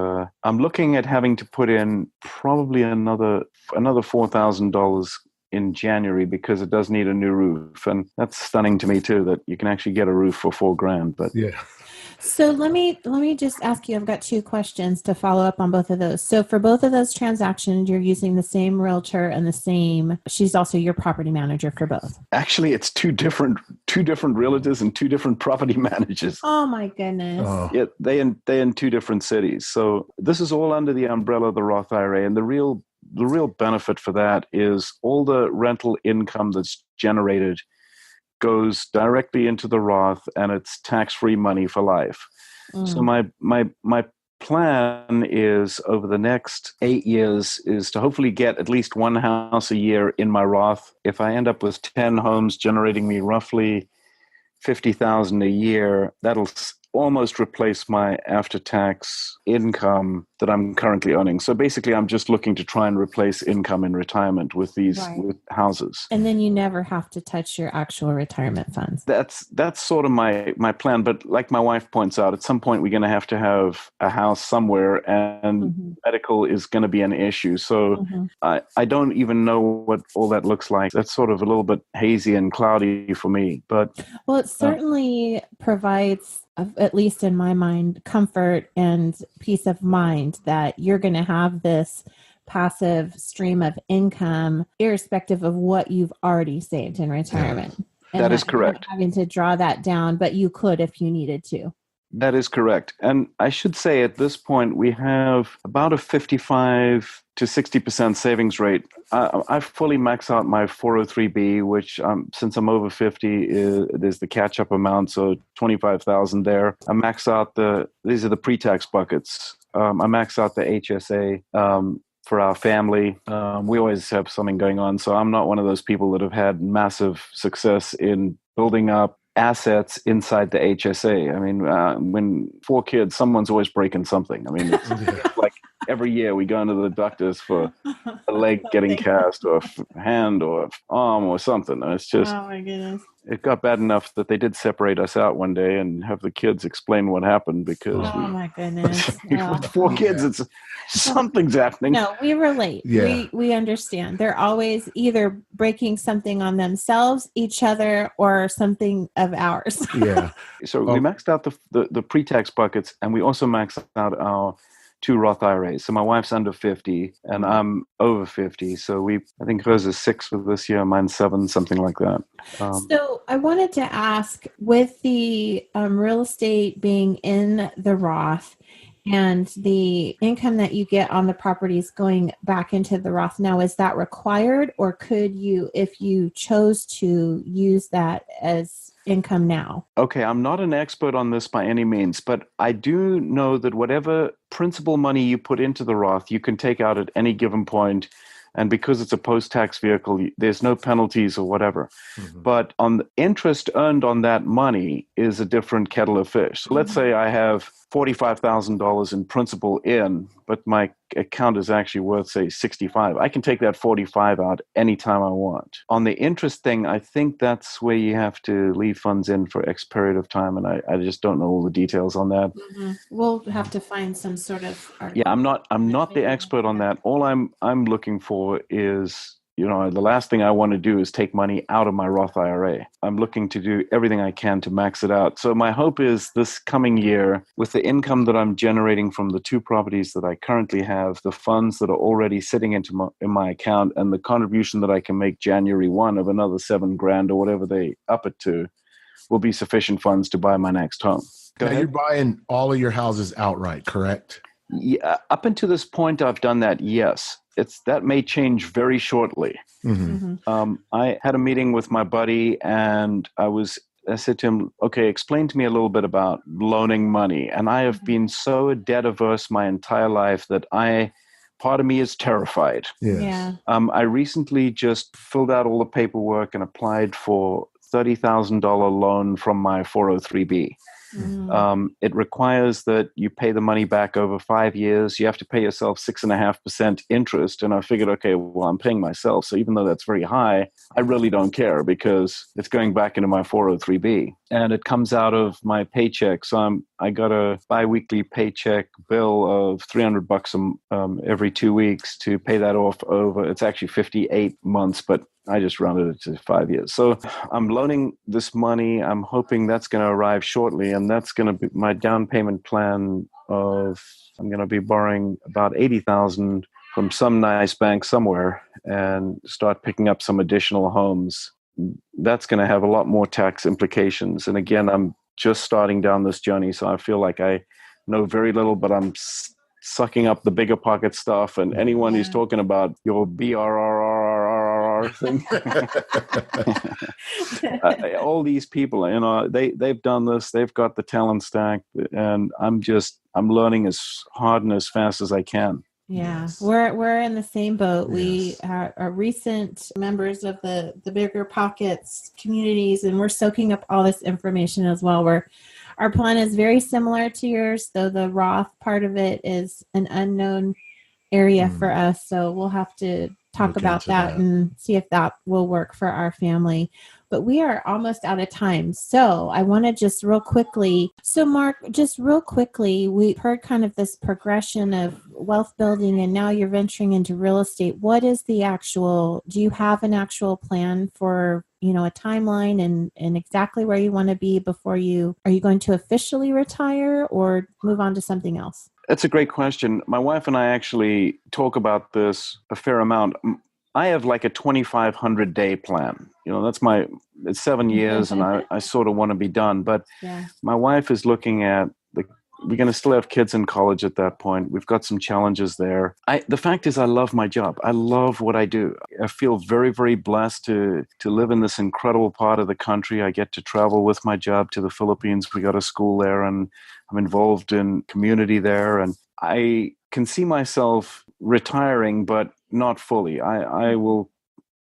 I'm looking at having to put in probably another $4,000 in January, because it does need a new roof. And that's stunning to me too, that you can actually get a roof for $4,000. But yeah. So let me just ask you, I've got two questions to follow up on both of those. So for both of those transactions, you're using the same realtor and she's also your property manager for both. Actually, it's two different realtors and two different property managers. Oh my goodness. Oh. Yeah, they in two different cities. So this is all under the umbrella of the Roth IRA, and the real benefit for that is all the rental income that's generated goes directly into the Roth, and it's tax-free money for life. So my plan is, over the next 8 years, is to hopefully get at least one house a year in my Roth. If I end up with 10 homes generating me roughly $50,000 a year, that'll almost replace my after-tax income that I'm currently earning. So basically, I'm just looking to try and replace income in retirement with these with houses. And then you never have to touch your actual retirement funds. That's sort of my plan. But like my wife points out, at some point we're going to have a house somewhere, and medical is going to be an issue. So I don't even know what all that looks like. That's sort of a little bit hazy and cloudy for me. But well, it certainly provides, at least in my mind, comfort and peace of mind that you're going to have this passive stream of income irrespective of what you've already saved in retirement. And that is correct. You're having to draw that down, but you could if you needed to. That is correct. And I should say at this point, we have about a 55 to 60% savings rate. I fully max out my 403B, which since I'm over 50, there's the catch-up amount, so $25,000 there. I max out these are the pre-tax buckets. I max out the HSA for our family. We always have something going on, so I'm not one of those people that have had massive success in building up assets inside the HSA. I mean, when 4 kids, someone's always breaking something. I mean, it's like every year we go into the doctors for a leg getting cast, or a hand, or an arm, or something. And it's just, oh my goodness. It got bad enough that they did separate us out one day and have the kids explain what happened, because my goodness. with 4 kids, it's something's happening. No, we relate. Yeah. We understand. They're always either breaking something on themselves, each other, or something of ours. Yeah. So we maxed out the pre-tax buckets, and we also maxed out our 2 Roth IRAs. So my wife's under 50 and I'm over 50. So I think hers is 6 for this year, mine's 7, something like that. So I wanted to ask, with the real estate being in the Roth and the income that you get on the properties going back into the Roth now, is that required, or could you, if you chose to, use that as income now? Okay, I'm not an expert on this by any means, but I do know that whatever principal money you put into the Roth, you can take out at any given point. And because it's a post-tax vehicle, there's no penalties or whatever. But on the interest earned on that money is a different kettle of fish. So let's say I have $45,000 in principal in, but my account is actually worth, say, 65. I can take that 45 out anytime I want. On the interest thing, I think that's where you have to leave funds in for X period of time, and I just don't know all the details on that. We'll have to find some sort of Yeah, I'm not the expert on that. All I'm looking for is, the last thing I want to do is take money out of my Roth IRA. I'm looking to do everything I can to max it out. So my hope is this coming year, with the income that I'm generating from the 2 properties that I currently have, the funds that are already sitting in my account, and the contribution that I can make January 1 of another $7,000 or whatever they up it to, will be sufficient funds to buy my next home. Now, you're buying all of your houses outright, correct? Yeah, up until this point, I've done that, yes. That may change very shortly. I had a meeting with my buddy, and I said to him, okay, explain to me a little bit about loaning money. And I have been so debt averse my entire life that part of me is terrified. Yes. Yeah. I recently just filled out all the paperwork and applied for $30,000 loan from my 403B. It requires that you pay the money back over 5 years. You have to pay yourself 6.5% interest. And I figured, okay, well, I'm paying myself. So even though that's very high, I really don't care because it's going back into my 403B and it comes out of my paycheck. So I got a biweekly paycheck bill of $300 every 2 weeks to pay that off over. It's actually 58 months, but I just rounded it to 5 years. So I'm loaning this money. I'm hoping that's going to arrive shortly. And that's going to be my down payment plan of, I'm going to be borrowing about $80,000 from some nice bank somewhere and start picking up some additional homes. That's going to have a lot more tax implications. And again, I'm just starting down this journey. So I feel like I know very little, but I'm sucking up the bigger pocket stuff. And anyone who's talking about your BRRRRR thing, all these people, you know, they've done this, they've got the talent stack, and I'm learning as hard and as fast as I can. Yeah, Yes. we're in the same boat. Yes. We are recent members of the Bigger Pockets communities, and we're soaking up all this information as well. Our plan is very similar to yours, though the Roth part of it is an unknown area for us. So we'll have to talk about that and see if that will work for our family. But we are almost out of time. So I want to just real quickly. So Mark, just real quickly, we've heard kind of this progression of wealth building and now you're venturing into real estate. What is do you have an actual plan for, a timeline and exactly where you want to be before are you going to officially retire or move on to something else? That's a great question. My wife and I actually talk about this a fair amount. I have like a 2,500 day plan. It's 7 years and I sort of want to be done. But my wife is looking at we're going to still have kids in college at that point. We've got some challenges there. The fact is I love my job. I love what I do. I feel very, very blessed to live in this incredible part of the country. I get to travel with my job to the Philippines. We got a school there and I'm involved in community there. And I can see myself retiring, but not fully.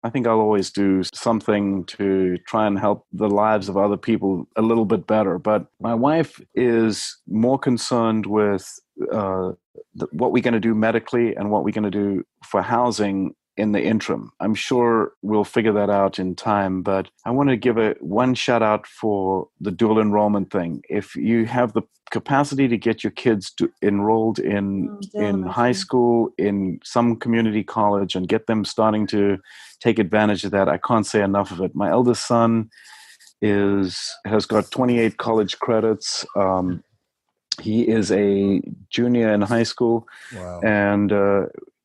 I think I'll always do something to try and help the lives of other people a little bit better. But my wife is more concerned with what we're going to do medically and what we're going to do for housing in the interim. I'm sure we'll figure that out in time, but I want to give one shout out for the dual enrollment thing. If you have the capacity to get your kids enrolled in high school, in some community college, and get them starting to take advantage of that, I can't say enough of it. My eldest son has got 28 college credits. He is a junior in high school. Wow. And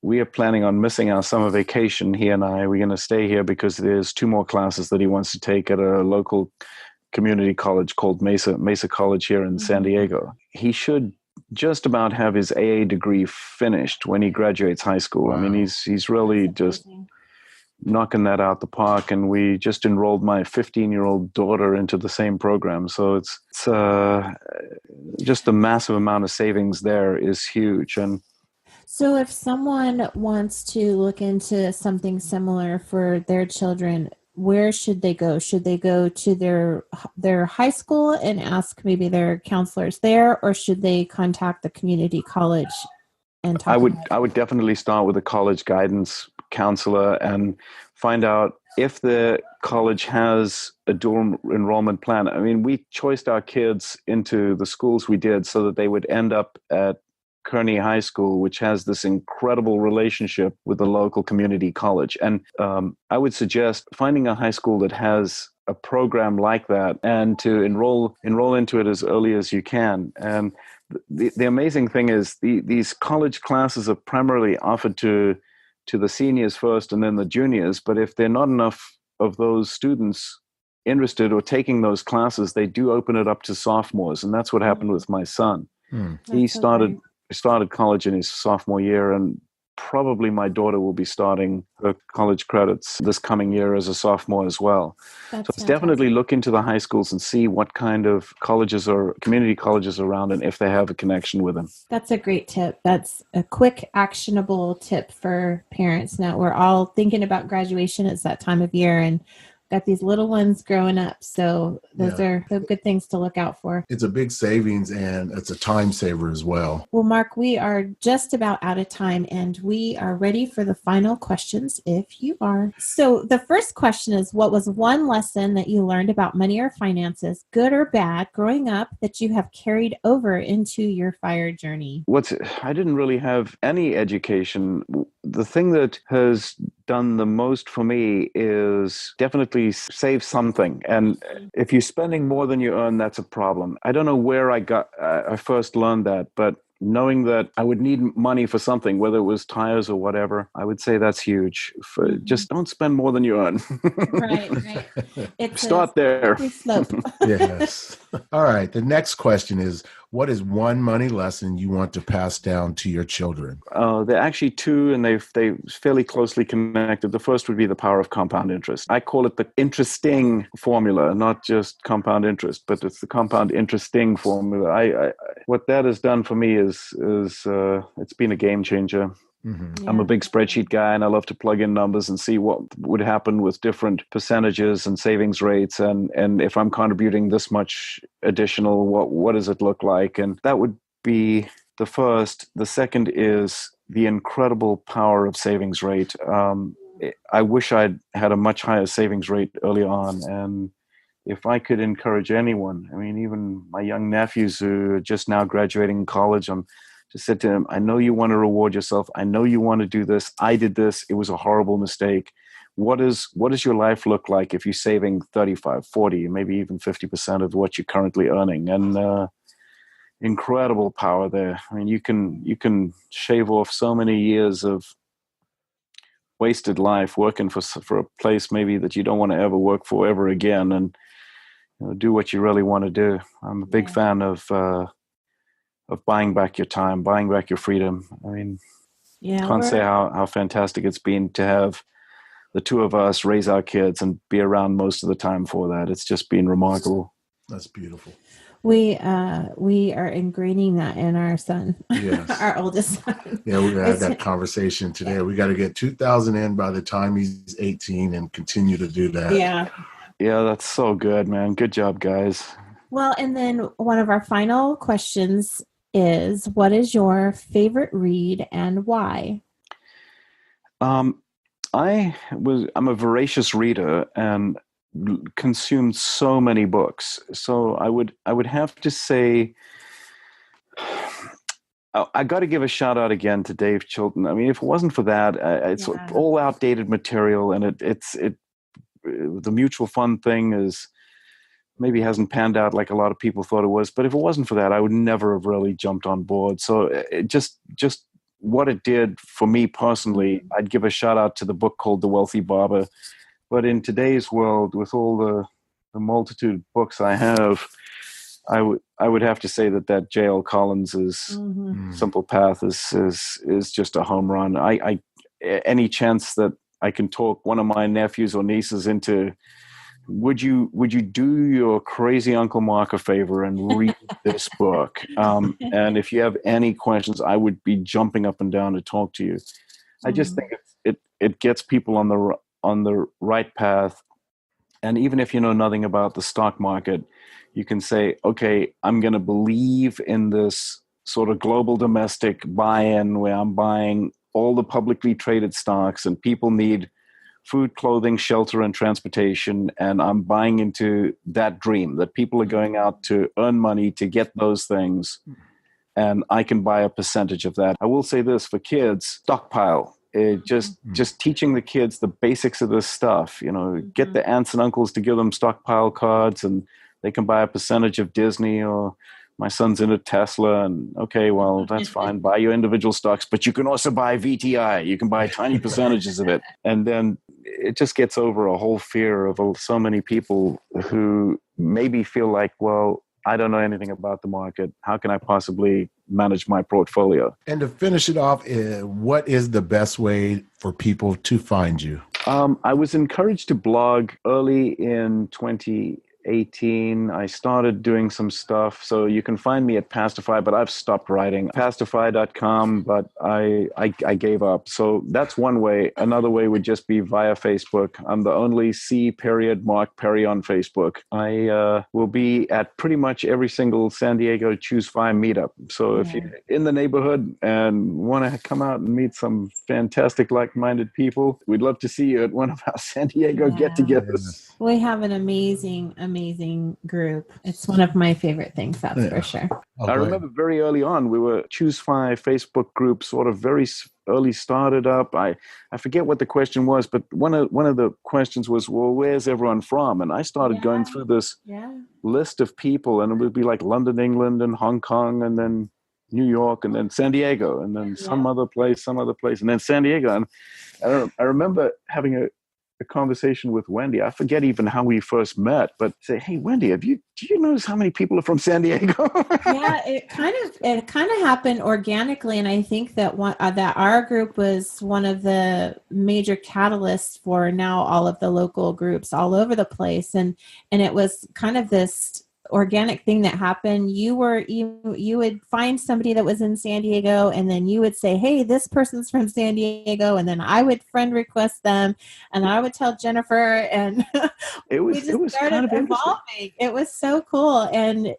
we are planning on missing our summer vacation, he and I. We're going to stay here because there's 2 more classes that he wants to take at a local community college called Mesa College here in San Diego. He should just about have his AA degree finished when he graduates high school. Wow. I mean, he's really just knocking that out the park. And we just enrolled my 15-year-old daughter into the same program. So it's just the massive amount of savings there is huge. And so if someone wants to look into something similar for their children, where should they go? Should they go to their high school and ask maybe their counselors there, or should they contact the community college and talk? I would definitely start with a college guidance counselor and find out if the college has a dual enrollment plan. I mean, we choiced our kids into the schools we did so that they would end up at Kearney High School, which has this incredible relationship with the local community college. And I would suggest finding a high school that has a program like that and to enroll into it as early as you can. And the amazing thing is these college classes are primarily offered to the seniors first and then the juniors. But if there are not enough of those students interested or taking those classes, they do open it up to sophomores. And that's what happened with my son. He started college in his sophomore year, and probably my daughter will be starting her college credits this coming year as a sophomore as well. So it's definitely look into the high schools and see what kind of colleges or community colleges around and if they have a connection with them. That's a great tip. That's a quick, actionable tip for parents. Now we're all thinking about graduation. It's that time of year, and got these little ones growing up. So those Yeah. are the good things to look out for. It's a big savings and it's a time saver as well. Well, Mark, we are just about out of time and we are ready for the final questions if you are. So the first question is, what was one lesson that you learned about money or finances, good or bad, growing up that you have carried over into your FIRE journey? I didn't really have any education. The thing that has done the most for me is definitely save something. And if you're spending more than you earn, that's a problem. I don't know where I first learned that, but knowing that I would need money for something, whether it was tires or whatever, I would say that's huge. Just don't spend more than you earn. Right. It's Start there. Slope. Yes. All right. The next question is, what is one money lesson you want to pass down to your children? They're actually two, and they fairly closely connected. The first would be the power of compound interest. I call it the interesting formula, not just compound interest, but it's the compound interesting formula. What that has done for me is it's been a game changer. Mm-hmm. I'm a big spreadsheet guy, and I love to plug in numbers and see what would happen with different percentages and savings rates. And if I'm contributing this much additional, what does it look like? And that would be the first. The second is the incredible power of savings rate. I wish I'd had a much higher savings rate early on. And if I could encourage anyone, I mean, even my young nephews who are just now graduating college, just said to him, I know you want to reward yourself. I know you want to do this. I did this. It was a horrible mistake. What does your life look like if you're saving 35, 40, maybe even 50% of what you're currently earning? And incredible power there. I mean, you can shave off so many years of wasted life working for a place maybe that you don't want to ever work for ever again, and do what you really want to do. I'm a big fan of buying back your time, buying back your freedom. I mean, can't say how fantastic it's been to have the two of us raise our kids and be around most of the time for that. It's just been remarkable. That's beautiful. We are ingraining that in our son, yes. our oldest son. Yeah, we had that conversation today. Yeah. We got to get 2,000 in by the time he's 18 and continue to do that. Yeah, that's so good, man. Good job, guys. Well, and then one of our final questions is, what is your favorite read and why? I'm a voracious reader and consumed so many books. So I would have to say, I got to give a shout out again to Dave Chilton. I mean, if it wasn't for that, it's all outdated material, and the mutual fund thing is maybe hasn't panned out like a lot of people thought it was. But if it wasn't for that, I would never have really jumped on board. So it just what it did for me personally, I'd give a shout out to the book called The Wealthy Barber. But in today's world, with all the multitude of books I have, I would have to say that J.L. Collins' Simple Path is just a home run. I any chance that I can talk one of my nephews or nieces into, would you do your crazy Uncle Mark a favor and read this book? And if you have any questions, I would be jumping up and down to talk to you. I just think it gets people on the right path. And even if you know nothing about the stock market, you can say, okay, I'm going to believe in this sort of global domestic buy-in where I'm buying all the publicly traded stocks, and people need food, clothing, shelter, and transportation. And I'm buying into that dream that people are going out to earn money to get those things. And I can buy a percentage of that. I will say this for kids, stockpile. Just teaching the kids the basics of this stuff, get the aunts and uncles to give them stockpile cards, and they can buy a percentage of Disney, or my son's into Tesla, and okay, well, that's fine. Buy your individual stocks, but you can also buy VTI. You can buy tiny percentages of it. And then it just gets over a whole fear of so many people who maybe feel like, well, I don't know anything about the market. How can I possibly manage my portfolio? And to finish it off, what is the best way for people to find you? I was encouraged to blog early in 2018 2018, I started doing some stuff. So you can find me at Pastify, but I've stopped writing. Pastify.com, but I gave up. So that's one way. Another way would just be via Facebook. I'm the only Mark Perry on Facebook. I will be at pretty much every single San Diego Choose FI meetup. So if you're in the neighborhood and want to come out and meet some fantastic like-minded people, we'd love to see you at one of our San Diego get-togethers. We have an amazing group. It's one of my favorite things, that's for sure. I remember very early on, we were Choose FI Facebook group, sort of very early started up. I forget what the question was, but one of the questions was, well, where's everyone from? And I started going through this list of people, and it would be like London, England, and Hong Kong, and then New York, and then San Diego, and then some other place, and then San Diego. And I remember having a conversation with Wendy. I forget even how we first met, but say, hey, Wendy, do you notice how many people are from San Diego? It kind of happened organically, and I think that that our group was one of the major catalysts for now all of the local groups all over the place, and it was kind of this organic thing that happened. You would find somebody that was in San Diego, and then you would say, hey, this person's from San Diego, and then I would friend request them, and I would tell Jennifer, and it was started kind of evolving. It was so cool. And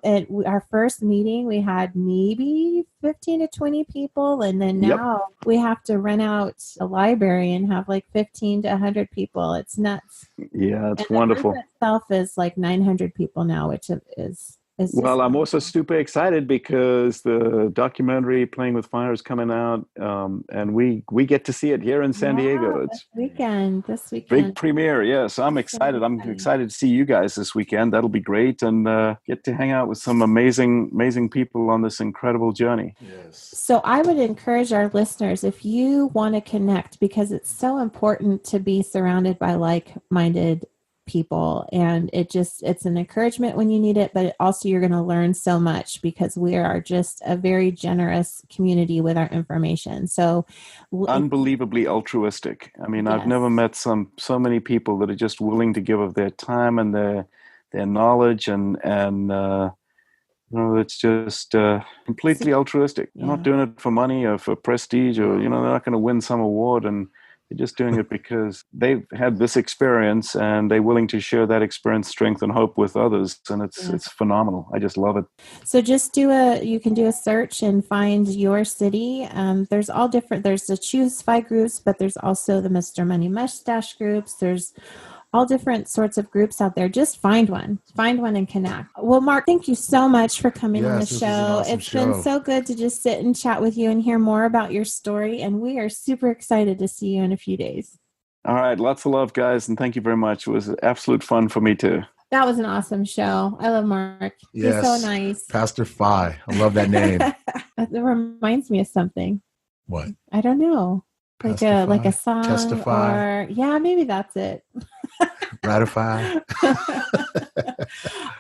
at our first meeting we had maybe 15 to 20 people, and then now we have to rent out a library and have like 15 to 100 people. It's nuts. It's wonderful. The group itself is like 900 people now, which is well, I'm also super excited because the documentary Playing with Fire is coming out, and we get to see it here in San Diego. It's this weekend. Big premiere, yes. I'm excited. I'm excited to see you guys this weekend. That'll be great, and get to hang out with some amazing people on this incredible journey. Yes. So I would encourage our listeners, if you want to connect, because it's so important to be surrounded by like-minded people, and it's an encouragement when you need it, but also you're going to learn so much, because we are just a very generous community with our information. So unbelievably altruistic. I mean, I've never met so many people that are just willing to give of their time and their knowledge, and it's just completely altruistic. They're not doing it for money or for prestige, or they're not going to win some award, and they're just doing it because they've had this experience and they're willing to share that experience, strength, and hope with others. And it's phenomenal. I just love it. So just you can do a search and find your city. There's all different, there's the Choose FI groups, but there's also the Mr. Money Mustache groups. There's all different sorts of groups out there. Just find one and connect. Well, Mark, thank you so much for coming on the show. It's been so good to just sit and chat with you and hear more about your story. And we are super excited to see you in a few days. All right. Lots of love, guys. And thank you very much. It was absolute fun for me too. That was an awesome show. I love Mark. Yes. He's so nice. Pastor Fi. I love that name. It reminds me of something. What? I don't know. Like a song. Testify. Or maybe that's it. Ratify.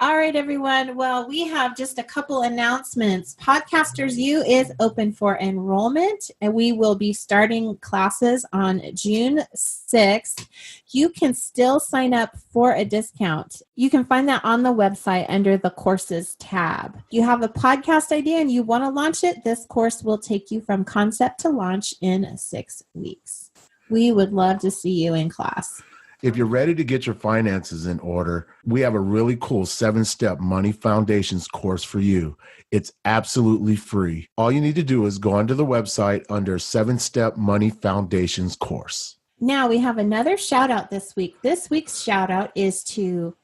All right, everyone. Well, we have just a couple announcements. Podcasters U is open for enrollment, and we will be starting classes on June 6th. You can still sign up for a discount. You can find that on the website under the courses tab. You have a podcast idea and you want to launch it, this course will take you from concept to launch in 6 weeks. We would love to see you in class. If you're ready to get your finances in order, we have a really cool 7-step money foundations course for you. It's absolutely free. All you need to do is go onto the website under 7-step money foundations course. Now we have another shout out this week. This week's shout out is to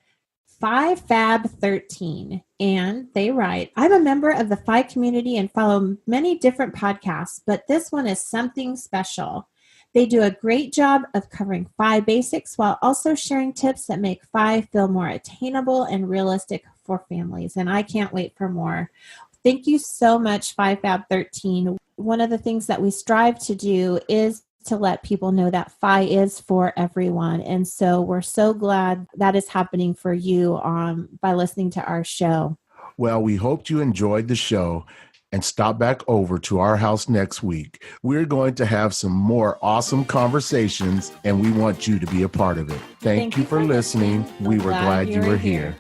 5Fab13, and they write, I'm a member of the FI community and follow many different podcasts, but this one is something special. They do a great job of covering FI basics while also sharing tips that make FI feel more attainable and realistic for families. And I can't wait for more. Thank you so much, 5Fab13. One of the things that we strive to do is to let people know that FI is for everyone. And so we're so glad that is happening for you by listening to our show. Well, we hoped you enjoyed the show. and stop back over to our house next week. We're going to have some more awesome conversations, and we want you to be a part of it. Thank you for listening. We were glad you were here.